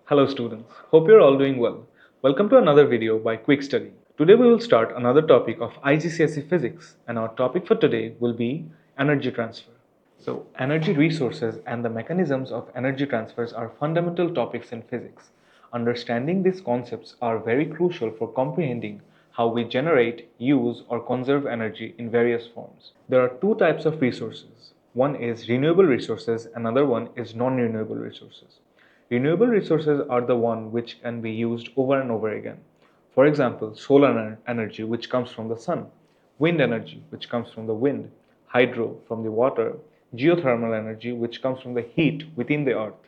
Hello students, hope you're all doing well. Welcome to another video by Quick Study. Today we will start another topic of IGCSE Physics, and our topic for today will be energy transfer. So energy resources and the mechanisms of energy transfers are fundamental topics in physics. Understanding these concepts are very crucial for comprehending how we generate, use or conserve energy in various forms. There are two types of resources. One is renewable resources, another one is non-renewable resources. Renewable resources are the one which can be used over and over again. For example, solar energy which comes from the sun, wind energy which comes from the wind, hydro from the water, geothermal energy which comes from the heat within the earth,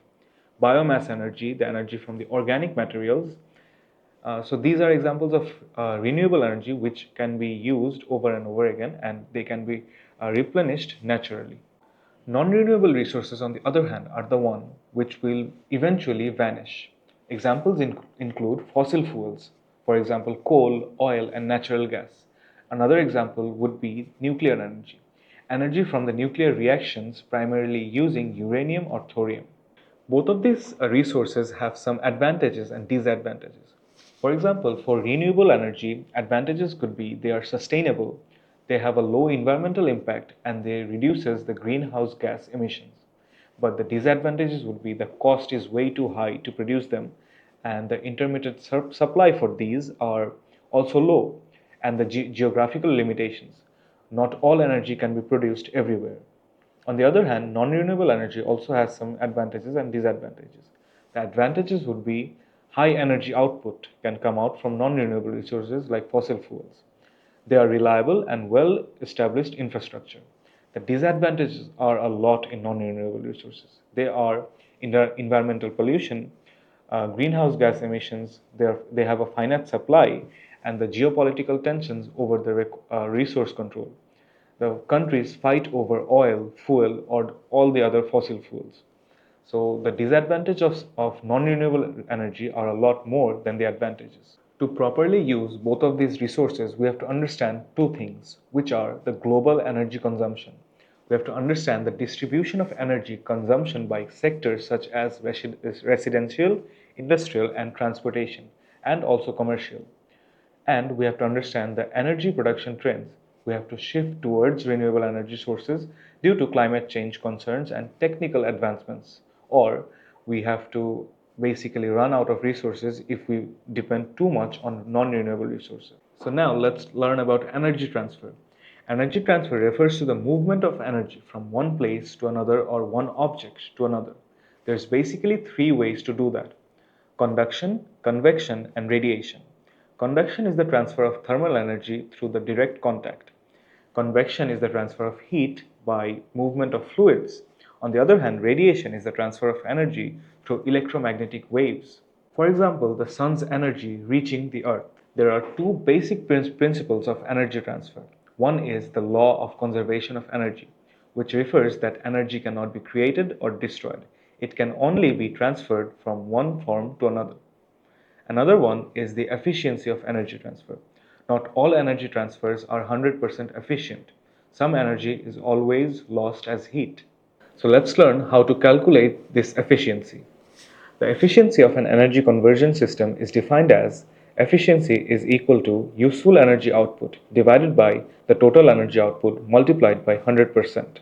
biomass energy, the energy from the organic materials. So these are examples of renewable energy which can be used over and over again, and they can be replenished naturally. Non-renewable resources, on the other hand, are the one which will eventually vanish. Examples include fossil fuels, for example, coal, oil, and natural gas. Another example would be nuclear energy, energy from the nuclear reactions primarily using uranium or thorium. Both of these resources have some advantages and disadvantages. For example, for renewable energy, advantages could be they are sustainable, they have a low environmental impact, and they reduces the greenhouse gas emissions. But the disadvantages would be the cost is way too high to produce them, and the intermittent supply for these are also low, and the geographical limitations. Not all energy can be produced everywhere. On the other hand, non-renewable energy also has some advantages and disadvantages. The advantages would be high energy output can come out from non-renewable resources like fossil fuels. They are reliable and well-established infrastructure. The disadvantages are a lot in non-renewable resources. They are environmental pollution, greenhouse gas emissions, they have a finite supply, and the geopolitical tensions over the resource control. The countries fight over oil, fuel, or all the other fossil fuels. So the disadvantages of non-renewable energy are a lot more than the advantages. To properly use both of these resources, we have to understand two things, which are the global energy consumption. We have to understand the distribution of energy consumption by sectors such as residential, industrial, and transportation, and also commercial. And we have to understand the energy production trends. We have to shift towards renewable energy sources due to climate change concerns and technical advancements, or we have to basically run out of resources if we depend too much on non-renewable resources. So now let's learn about energy transfer. Energy transfer refers to the movement of energy from one place to another or one object to another. There's basically three ways to do that: conduction, convection, and radiation. Conduction is the transfer of thermal energy through the direct contact. Convection is the transfer of heat by movement of fluids. On the other hand, radiation is the transfer of energy through electromagnetic waves. For example, the sun's energy reaching the earth. There are two basic principles of energy transfer. One is the law of conservation of energy, which refers that energy cannot be created or destroyed. It can only be transferred from one form to another. Another one is the efficiency of energy transfer. Not all energy transfers are 100% efficient. Some energy is always lost as heat. So let's learn how to calculate this efficiency. The efficiency of an energy conversion system is defined as efficiency is equal to useful energy output divided by the total energy output multiplied by 100%.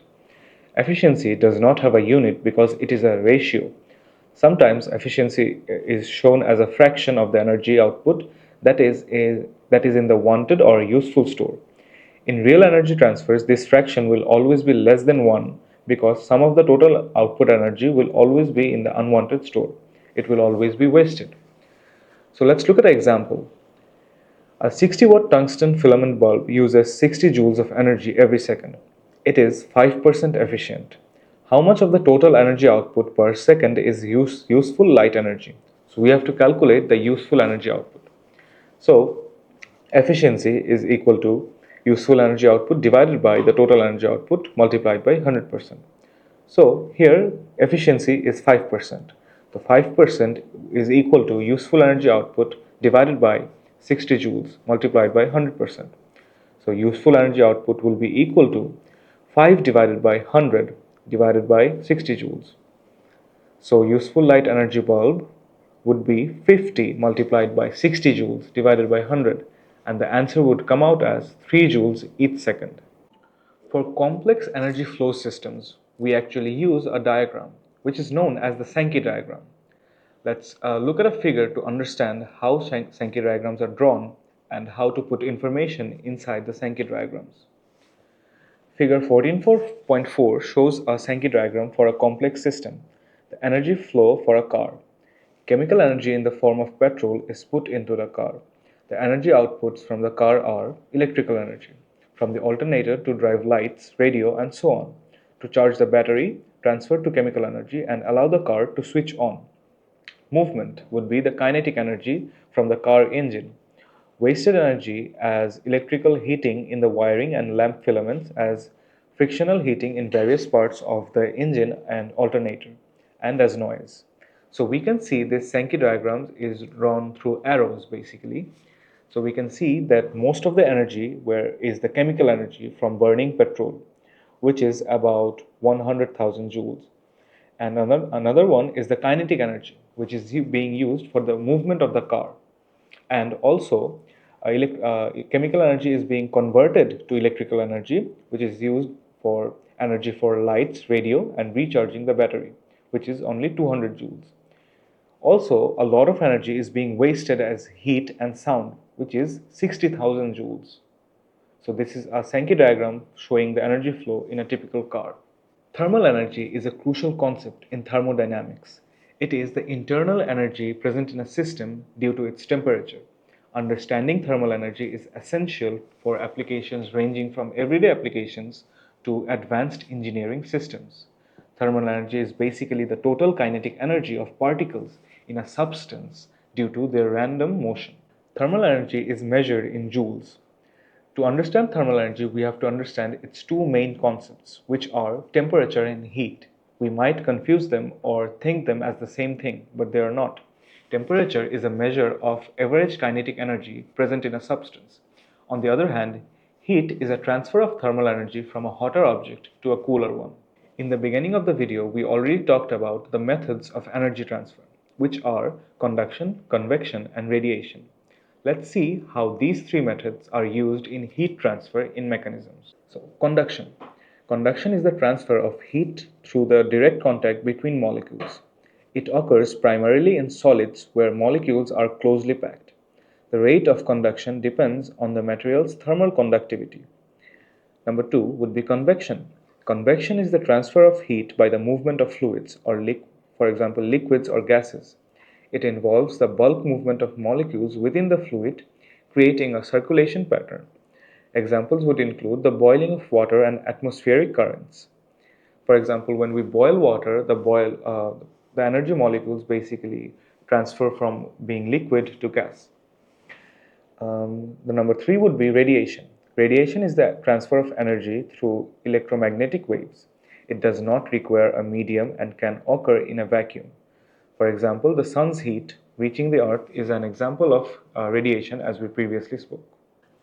Efficiency does not have a unit because it is a ratio. Sometimes efficiency is shown as a fraction of the energy output that is in the wanted or useful store. In real energy transfers, this fraction will always be less than 1 because some of the total output energy will always be in the unwanted store. It will always be wasted. So let's look at an example. A 60-watt tungsten filament bulb uses 60 joules of energy every second. It is 5% efficient. How much of the total energy output per second is useful light energy? So we have to calculate the useful energy output. So efficiency is equal to useful energy output divided by the total energy output multiplied by 100%. So here efficiency is 5%. So 5% is equal to useful energy output divided by 60 joules multiplied by 100%. So useful energy output will be equal to 5 divided by 100 divided by 60 joules. So useful light energy bulb would be 50 multiplied by 60 joules divided by 100, and the answer would come out as 3 joules each second. For complex energy flow systems, we actually use a diagram, which is known as the Sankey diagram. Let's look at a figure to understand how Sankey diagrams are drawn and how to put information inside the Sankey diagrams. Figure 14.4 shows a Sankey diagram for a complex system, the energy flow for a car. Chemical energy in the form of petrol is put into the car. The energy outputs from the car are electrical energy, from the alternator to drive lights, radio, and so on, to charge the battery, transfer to chemical energy, and allow the car to switch on. Movement would be the kinetic energy from the car engine. Wasted energy as electrical heating in the wiring and lamp filaments, as frictional heating in various parts of the engine and alternator, and as noise. So we can see this Sankey diagram is drawn through arrows basically. So we can see that most of the energy is the chemical energy from burning petrol, which is about 100,000 joules. And another one is the kinetic energy, which is being used for the movement of the car. And also, chemical energy is being converted to electrical energy, which is used for energy for lights, radio, and recharging the battery, which is only 200 joules. Also, a lot of energy is being wasted as heat and sound, which is 60,000 joules. So this is a Sankey diagram showing the energy flow in a typical car. Thermal energy is a crucial concept in thermodynamics. It is the internal energy present in a system due to its temperature. Understanding thermal energy is essential for applications ranging from everyday applications to advanced engineering systems. Thermal energy is basically the total kinetic energy of particles in a substance due to their random motion. Thermal energy is measured in joules. To understand thermal energy, we have to understand its two main concepts, which are temperature and heat. We might confuse them or think them as the same thing, but they are not. Temperature is a measure of average kinetic energy present in a substance. On the other hand, heat is a transfer of thermal energy from a hotter object to a cooler one. In the beginning of the video, we already talked about the methods of energy transfer, which are conduction, convection, and radiation. Let's see how these three methods are used in heat transfer in mechanisms. So, conduction. Conduction is the transfer of heat through the direct contact between molecules. It occurs primarily in solids where molecules are closely packed. The rate of conduction depends on the material's thermal conductivity. Number two would be convection. Convection is the transfer of heat by the movement of fluids, for example, liquids or gases. It involves the bulk movement of molecules within the fluid, creating a circulation pattern. Examples would include the boiling of water and atmospheric currents. For example, when we boil water, the energy molecules basically transfer from being liquid to gas. The number three would be radiation. Radiation is the transfer of energy through electromagnetic waves. It does not require a medium and can occur in a vacuum. For example, the sun's heat reaching the earth is an example of radiation as we previously spoke.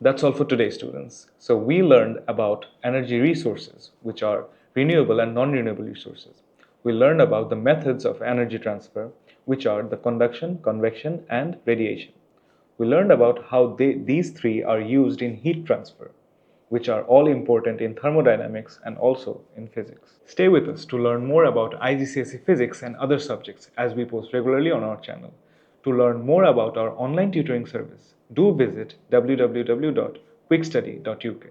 That's all for today, students. So we learned about energy resources, which are renewable and non-renewable resources. We learned about the methods of energy transfer, which are the conduction, convection, and radiation. We learned about how these three are used in heat transfer, which are all important in thermodynamics and also in physics. Stay with us to learn more about IGCSE Physics and other subjects as we post regularly on our channel. To learn more about our online tutoring service, do visit www.quickstudy.uk.